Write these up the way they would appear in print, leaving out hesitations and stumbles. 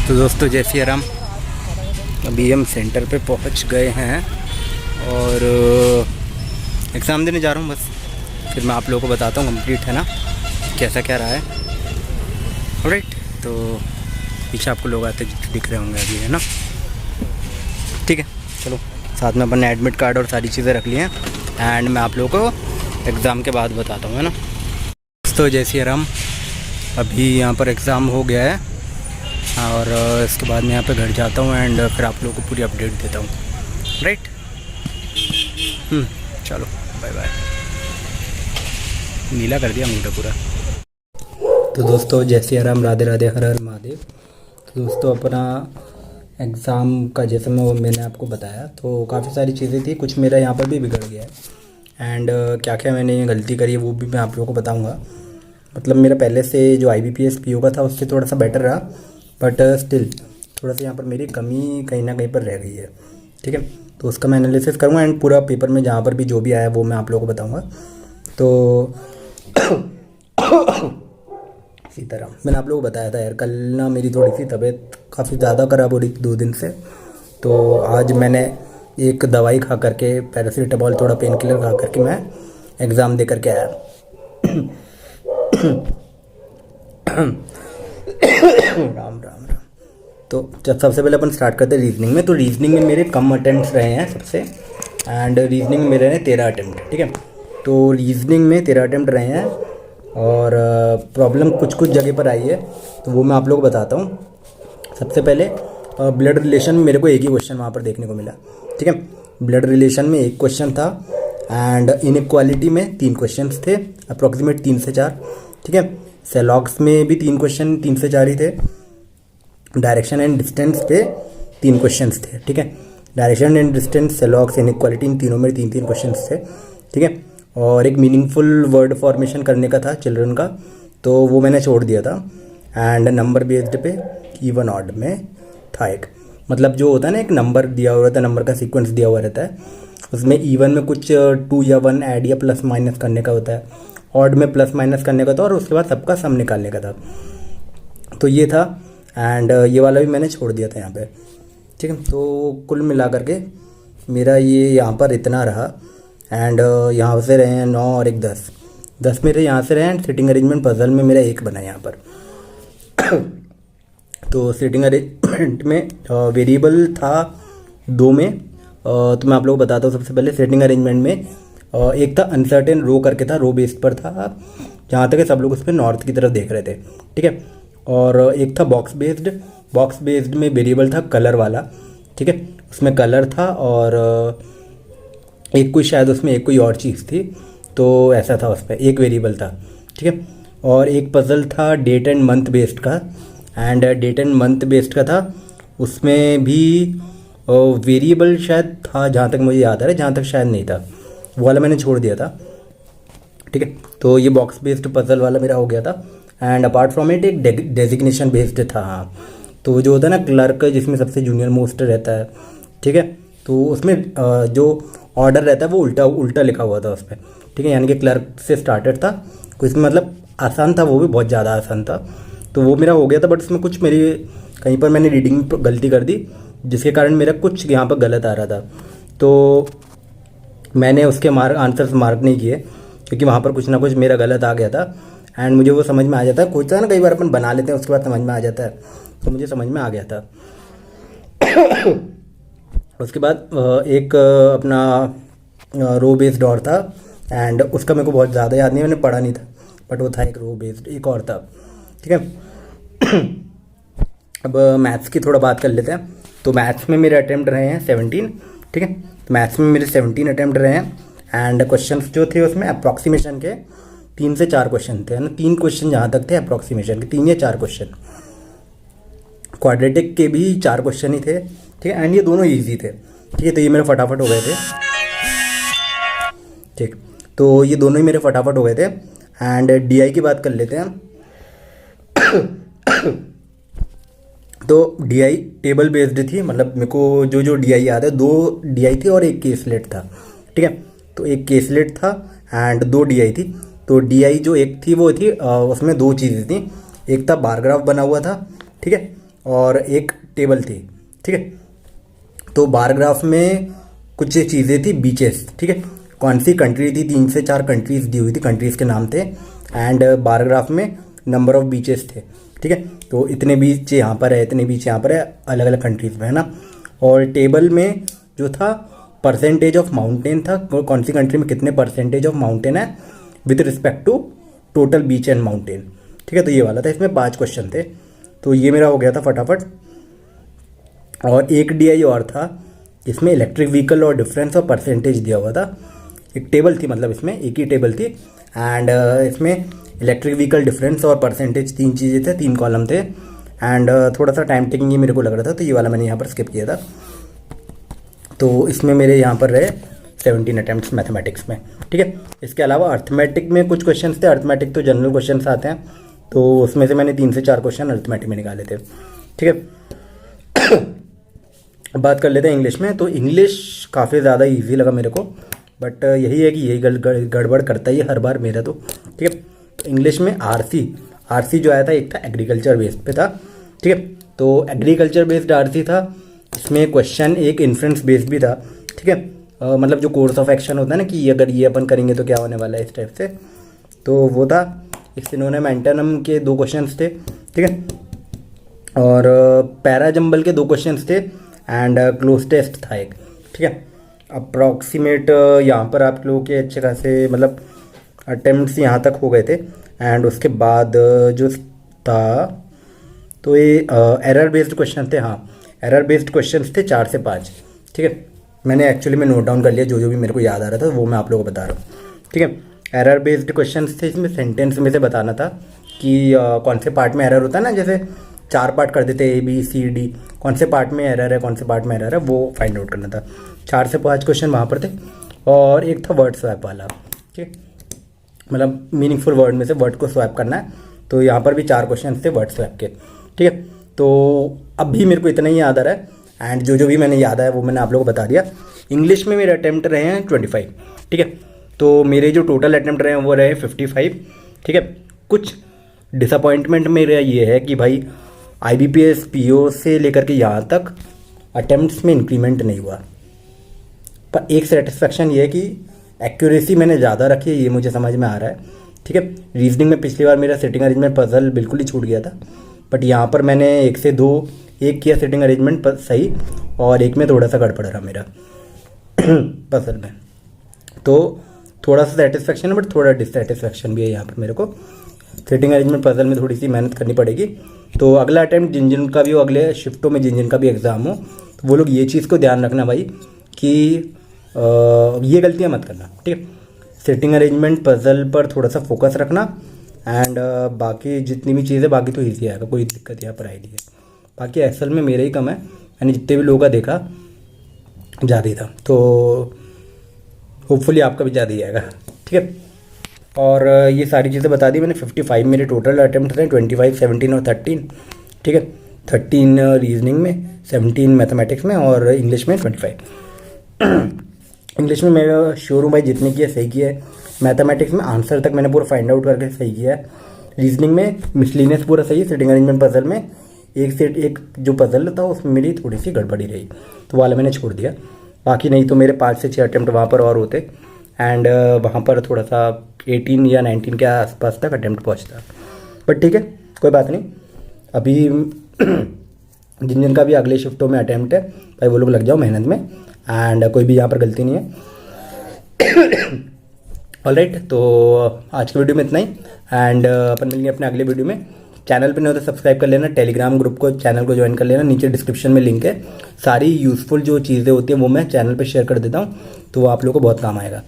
तो दोस्तों जैसे आराम अभी हम सेंटर पे पहुंच गए हैं और एग्ज़ाम देने जा रहा हूं। बस फिर मैं आप लोगों को बताता हूं कंप्लीट है ना कैसा क्या रहा है। ऑलराइट, तो पीछे आपको लोग आते दिख रहे होंगे अभी, है ना। ठीक है, चलो साथ में अपन ने एडमिट कार्ड और सारी चीज़ें रख ली हैं एंड मैं आप लोगों को एग्ज़ाम के बाद बताता हूँ, है ना। तो जैसे आराम अभी यहाँ पर एग्ज़ाम हो गया है और इसके बाद मैं यहाँ पे घर जाता हूँ एंड फिर आप लोगों को पूरी अपडेट देता हूँ। राइट, चलो बाय बाय। नीला कर दिया मुझे पूरा। तो दोस्तों जय सिया राम, राधे राधे, हर हर महादेव। तो दोस्तों अपना एग्ज़ाम का जैसे मैंने आपको बताया तो काफ़ी सारी चीज़ें थी, कुछ मेरा यहाँ पर भी बिगड़ गया है एंड क्या क्या मैंने गलती करी है वो भी मैं आप लोगों को बताऊँगा। मतलब मेरा पहले से जो IBPS PO का था उससे थोड़ा सा बेटर रहा, बट स्टिल थोड़ा सा यहाँ पर मेरी कमी कहीं ना कहीं पर रह गई है। ठीक है, तो उसका मैं एनालिसिस करूँगा एंड पूरा पेपर में जहाँ पर भी जो भी आया वो मैं आप लोगों को बताऊँगा। तो सीताराम, मैंने आप लोगों को बताया था यार, कल ना मेरी थोड़ी सी तबीयत काफ़ी ज़्यादा ख़राब हो रही थी 2 दिन से। तो आज मैंने एक दवाई खा करके, पैरासीटामॉल, थोड़ा पेन किलर खा करके मैं एग्ज़ाम दे करके आया। राम राम राम। तो जब सबसे पहले अपन स्टार्ट करते हैं रीजनिंग में। तो रीजनिंग में मेरे कम अटेम्प्ट्स रहे हैं सबसे, एंड रीजनिंग में मेरे हैं 13 अटेम्प्ट। ठीक है, तो रीजनिंग में 13 अटेम्प्ट रहे हैं और प्रॉब्लम कुछ कुछ जगह पर आई है तो वो मैं आप लोगों को बताता हूँ। सबसे पहले ब्लड रिलेशन में मेरे को एक ही क्वेश्चन वहाँ पर देखने को मिला। ठीक है, ब्लड रिलेशन में एक क्वेश्चन था एंड इनइक्वालिटी में 3 क्वेश्चन थे, अप्रॉक्सीमेट 3 से 4। ठीक है, सेलॉग्स में भी 3 क्वेश्चन 3 से 4 ही थे। डायरेक्शन एंड डिस्टेंस पे 3 क्वेश्चंस थे। ठीक है, डायरेक्शन एंड डिस्टेंस, सेलॉग्स, इनइक्वालिटी, इन तीनों में 3 क्वेश्चंस थे। ठीक है, और एक मीनिंगफुल वर्ड फॉर्मेशन करने का था चिल्ड्रन का, तो वो मैंने छोड़ दिया था। एंड नंबर बेस्ड पे इवन ऑड में था एक, मतलब जो होता है ना एक नंबर दिया हुआ रहता है, नंबर का सीक्वेंस दिया हुआ रहता है, उसमें इवन में कुछ 2 या 1 ऐड या प्लस माइनस करने का होता है, ऑड में प्लस माइनस करने का था और उसके बाद सबका सम निकालने का था। तो ये था एंड ये वाला भी मैंने छोड़ दिया था यहाँ पे। ठीक है, तो कुल मिला करके मेरा ये यहाँ पर इतना रहा एंड यहाँ से रहे हैं 9 और एक 10 मेरे यहाँ से रहे एंड सिटिंग अरेंजमेंट पजल में मेरा 1 बना यहाँ पर। तो सिटिंग अरेंजमेंट में वेरिएबल था 2 में, तो मैं आप लोगों को बताता हूँ। सबसे पहले सिटिंग अरेंजमेंट में एक था अनसर्टेन रो करके था, रो बेस्ड पर था, जहाँ तक सब लोग उस पर नॉर्थ की तरफ देख रहे थे। ठीक है, और एक था बॉक्स बेस्ड में वेरिएबल था कलर वाला। ठीक है, उसमें कलर था और एक कोई शायद उसमें एक कोई और चीज़ थी, तो ऐसा था, उस पर एक वेरिएबल था। ठीक है, और एक पजल था डेट एंड मंथ बेस्ड का, and date and month based का था, उसमें भी वेरिएबल शायद था जहाँ तक मुझे याद आ रहा है, जहाँ तक शायद नहीं था, वो वाला मैंने छोड़ दिया था। ठीक है, तो ये बॉक्स बेस्ड पजल वाला मेरा हो गया था एंड अपार्ट फ्रॉम इट एक डेजिग्नेशन बेस्ड था। हाँ, तो वो जो होता है ना क्लर्क, जिसमें सबसे जूनियर मोस्ट रहता है। ठीक है, तो उसमें जो ऑर्डर रहता है वो उल्टा लिखा हुआ था उस पर। ठीक है, यानी कि क्लर्क से स्टार्टेड था, कुछ इसमें मतलब आसान था, वो भी बहुत ज़्यादा आसान था, तो वो मेरा हो गया था। बट उसमें कुछ मेरी कहीं पर मैंने रीडिंग में गलती कर दी, जिसके कारण मेरा कुछ यहाँ पर गलत आ रहा था, तो मैंने उसके आंसर्स मार्क नहीं किए, क्योंकि वहाँ पर कुछ ना कुछ मेरा गलत आ गया था एंड मुझे वो समझ में आ जाता है। कुछ है ना, कई बार अपन बना लेते हैं उसके बाद समझ में आ जाता है, तो मुझे समझ में आ गया था। उसके बाद एक अपना रो बेस्ड और था एंड उसका मेरे को बहुत ज़्यादा याद नहीं, मैंने पढ़ा नहीं था, बट वो था एक रो बेस्ड, एक और था। ठीक है, अब मैथ्स की थोड़ा बात कर लेते हैं। तो मैथ्स में मेरे अटैम्प्ट रहे हैं 17। ठीक है, तो मैथ्स में मेरे 17 अटैम्प्ट रहे हैं एंड क्वेश्चंस जो थे उसमें अप्रॉक्सीमेशन के 3 से 4 क्वेश्चन थे, है ना। 3 क्वेश्चन जहाँ तक थे अप्रॉक्सीमेशन के, 3 या 4 क्वेश्चन। क्वाड्रेटिक के भी 4 क्वेश्चन ही थे। ठीक है, एंड ये दोनों ईजी थे। ठीक है, तो ये मेरे फटाफट हो गए थे। ठीक, तो ये दोनों ही मेरे फटाफट हो गए थे एंड DI की बात कर लेते हैं। तो DI टेबल बेस्ड थी, मतलब मेरे को जो DI याद है, 2 DI थी और एक केसलेट था। ठीक है, तो एक केसलेट था एंड 2 DI थी। तो DI जो एक थी वो थी उसमें 2 चीज़ें थी, एक था बार ग्राफ बना हुआ था। ठीक है, और एक टेबल थी, ठीक है। तो बार ग्राफ में कुछ चीज़ें थी, बीचेस, ठीक है। कौन सी कंट्री थी, 3 से 4 कंट्रीज दी हुई थी, कंट्रीज़ के नाम थे, एंड बार ग्राफ में नंबर ऑफ बीचेस थे, ठीक है। तो इतने बीच यहाँ पर है, इतने बीच यहाँ पर है, अलग अलग कंट्रीज में, है ना। और टेबल में जो था परसेंटेज ऑफ माउंटेन था, कौन सी कंट्री में कितने परसेंटेज ऑफ माउंटेन है with respect to total beach and mountain, ठीक है। तो ये वाला था, इसमें 5 क्वेश्चन थे, तो ये मेरा हो गया था फटाफट। और एक डीआई और था, इसमें इलेक्ट्रिक व्हीकल और डिफरेंस और परसेंटेज दिया हुआ था। एक टेबल थी, मतलब इसमें एक ही टेबल थी, एंड इसमें इलेक्ट्रिक व्हीकल, डिफरेंस और परसेंटेज 3 चीज़ें थे, 3 कॉलम थे, एंड थोड़ा सा टाइम टेकिंग ही मेरे को लग रहा था, तो ये वाला मैंने यहाँ पर स्किप किया था। तो इसमें मेरे यहाँ पर रहे 17 अटैम्प्ट्स मैथमेटिक्स में, ठीक है। इसके अलावा अर्थमेटिक में कुछ क्वेश्चन थे, अर्थमेटिक तो जनरल क्वेश्चन आते हैं, तो उसमें से मैंने 3 से 4 क्वेश्चन अर्थमेटिक में निकाले थे, ठीक है। बात कर लेते हैं इंग्लिश में। तो इंग्लिश काफ़ी ज़्यादा इजी लगा मेरे को, बट यही है कि यही गड़बड़ करता ही है हर बार मेरा, तो ठीक है। तो इंग्लिश में आरसी जो आया था, एक था एग्रीकल्चर बेस्ड पे था, ठीक है। तो एग्रीकल्चर बेस्ड आरसी था, इसमें क्वेश्चन एक इन्फ्रेंस बेस्ड भी था, ठीक है। मतलब जो कोर्स ऑफ एक्शन होता है ना, कि अगर ये अपन करेंगे तो क्या होने वाला है, इस टाइप से, तो वो था। एक सिनोनिम एंटोनिम के 2 क्वेश्चंस थे, ठीक है। और पैराजंबल के 2 क्वेश्चंस थे, एंड क्लोज टेस्ट था एक, ठीक है। अप्रॉक्सीमेट यहाँ पर आप लोगों के अच्छे खासे मतलब अटेम्प्ट्स यहाँ तक हो गए थे, एंड उसके बाद जो था, तो ये एरर बेस्ड क्वेश्चन थे, हाँ एरर बेस्ड क्वेश्चन थे 4 से 5, ठीक है। मैंने एक्चुअली में नोट डाउन कर लिया, जो भी मेरे को याद आ रहा था वो मैं आप लोगों को बता रहा हूँ, ठीक है। एरर बेस्ड क्वेश्चन थे, इसमें सेंटेंस में से बताना था कि कौन से पार्ट में एरर होता है ना, जैसे 4 पार्ट कर देते ABCD, कौन से पार्ट में एरर है, कौन से पार्ट में एरर है, वो फाइंड आउट करना था। 4 से 5 क्वेश्चन वहाँ पर थे, और एक था वर्ड स्वैप वाला, ठीक है। मतलब मीनिंगफुल वर्ड में से वर्ड को स्वैप करना है, तो यहाँ पर भी 4 क्वेश्चन थे वर्ड स्वैप के, ठीक है। तो अब भी मेरे को इतना ही याद आ रहा है, एंड जो भी मैंने याद आया वो मैंने आप लोगों को बता दिया। इंग्लिश में मेरे अटैम्प्ट रहे हैं 25, ठीक है। तो मेरे जो टोटल अटैम्प्ट रहे हैं वो रहे 55, ठीक है। कुछ डिसअपॉइंटमेंट मेरा ये है कि भाई IBPS PO से लेकर के यहाँ तक अटैम्प्ट्स में इंक्रीमेंट नहीं हुआ, पर एक सेटिस्फेक्शन ये है कि एक्यूरेसी मैंने ज़्यादा रखी है, ये मुझे समझ में आ रहा है, ठीक है। रीजनिंग में पिछली बार मेरा सेटिंग अरेंजमेंट पजल बिल्कुल ही छूट गया था, बट यहाँ पर मैंने 1 से 2 एक किया सेटिंग अरेंजमेंट सही, और एक में थोड़ा सा गड़बड़ रहा मेरा पजल में, तो थोड़ा सा सेटिस्फेक्शन है, बट थोड़ा डिससेटिस्फेक्शन भी है यहाँ पर मेरे को। सेटिंग अरेंजमेंट पजल में थोड़ी सी मेहनत करनी पड़ेगी। तो अगला अटैम्प्ट जिन का भी हो, अगले शिफ्टों में जिन का भी एग्ज़ाम हो, तो वो लोग ये चीज़ को ध्यान रखना भाई कि ये गलतियाँ मत करना, ठीक है। सेटिंग अरेंजमेंट पजल पर थोड़ा सा फोकस रखना, एंड बाकी जितनी भी चीज़ें, बाकी तो ईजी आएगा, कोई दिक्कत यहाँ पर आई नहीं है। बाकी एक्सेल में मेरा ही कम है, मैंने जितने भी लोगों का देखा ज़्यादा ही था, तो होपफुली आपका भी ज़्यादा ही आएगा, ठीक है। और ये सारी चीज़ें बता दी मैंने। 55 मेरे टोटल अटैम्प्ट थे, 25, 17 और 13, ठीक है। 13 रीजनिंग में, 17 मैथमेटिक्स में, और इंग्लिश में 25। इंग्लिश में मैं श्योर हूँ भाई जितने किया सही किया है। मैथमेटिक्स में आंसर तक मैंने पूरा फाइंड आउट करके सही किया है। रीजनिंग में मिसलिनियस पूरा सही है। सेटिंग अरेंजमेंट पजल में एक जो पजल था उसमें मेरी थोड़ी सी गड़बड़ी रही, तो वाला मैंने छोड़ दिया। बाकी नहीं तो मेरे 5 से 6 अटैम्प्ट वहाँ पर और होते, एंड वहाँ पर थोड़ा सा 18 या 19 के आसपास तक अटैम्प्ट पहुँचता, बट ठीक है कोई बात नहीं। अभी जिन का भी अगले शिफ्टों में अटैम्प्ट है भाई वो लोग लग जाओ मेहनत में, एंड कोई भी यहाँ पर गलती नहीं है। ऑलराइट, तो आज की वीडियो में इतना ही, एंड अपन मिलेंगे अपने अगले वीडियो में। चैनल पे नहीं हो तो सब्सक्राइब कर लेना, टेलीग्राम ग्रुप को, चैनल को ज्वाइन कर लेना, नीचे डिस्क्रिप्शन में लिंक है। सारी यूज़फुल जो चीज़ें होती हैं वो मैं चैनल पे शेयर कर देता हूँ, तो वो आप लोगों को बहुत काम आएगा,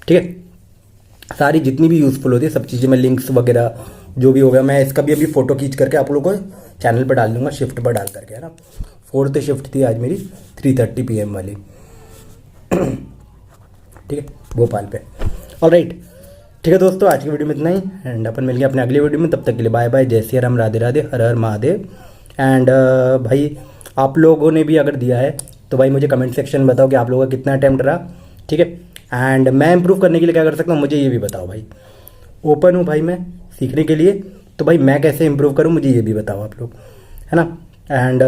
ठीक है। सारी जितनी भी यूज़फुल होती है सब चीज़ें मैं लिंक्स वगैरह जो भी होगा मैं इसका भी अभी फ़ोटो खींच करके आप लोगों को चैनल पर डाल दूँगा, शिफ्ट पर डाल करके, है ना। 4th शिफ्ट थी आज मेरी 3:30 PM वाली, ठीक है, भोपाल पे। ऑलराइट, ठीक है दोस्तों, आज की वीडियो में इतना ही, एंड अपन मिलेंगे अपने अगली वीडियो में। तब तक के लिए बाय बाय, जय श्री राम, राधे राधे, हर हर महादेव। एंड भाई आप लोगों ने भी अगर दिया है तो भाई मुझे कमेंट सेक्शन में बताओ कि आप लोगों का कितना अटैम्प्ट रहा, ठीक है। एंड मैं इंप्रूव करने के लिए क्या कर सकता हूँ मुझे ये भी बताओ भाई। ओपन हूँ भाई मैं सीखने के लिए, तो भाई मैं कैसे इंप्रूव करूँ मुझे ये भी बताओ आप लोग, है ना। एंड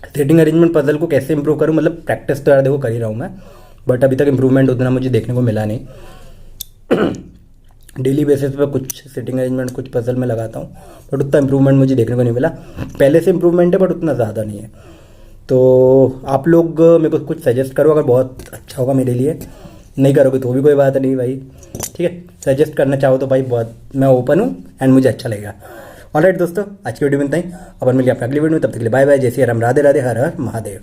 सेटिंग अरेंजमेंट पजल को कैसे इंप्रूव करूँ, मतलब प्रैक्टिस तो यार देखो कर ही रहा हूँ मैं, बट अभी तक इम्प्रूवमेंट उतना मुझे देखने को मिला नहीं। डेली बेसिस पे कुछ सेटिंग अरेंजमेंट कुछ पजल में लगाता हूँ, बट उतना इम्प्रूवमेंट मुझे देखने को नहीं मिला। पहले से इम्प्रूवमेंट है बट उतना ज़्यादा नहीं है। तो आप लोग मेरे को कुछ सजेस्ट करो, अगर बहुत अच्छा होगा मेरे लिए, नहीं करोगे तो भी कोई बात नहीं भाई, ठीक है। सजेस्ट करना चाहो तो भाई बहुत मैं ओपन हूँ एंड मुझे अच्छा लगेगा। ऑलराइट दोस्तों, आज की वीडियो में इतना ही। अपन मिलिए अपना अगली वीडियो में, तब तक के लिए बाय बाय, जय श्री राम, राधे राधे, हर हर महादेव।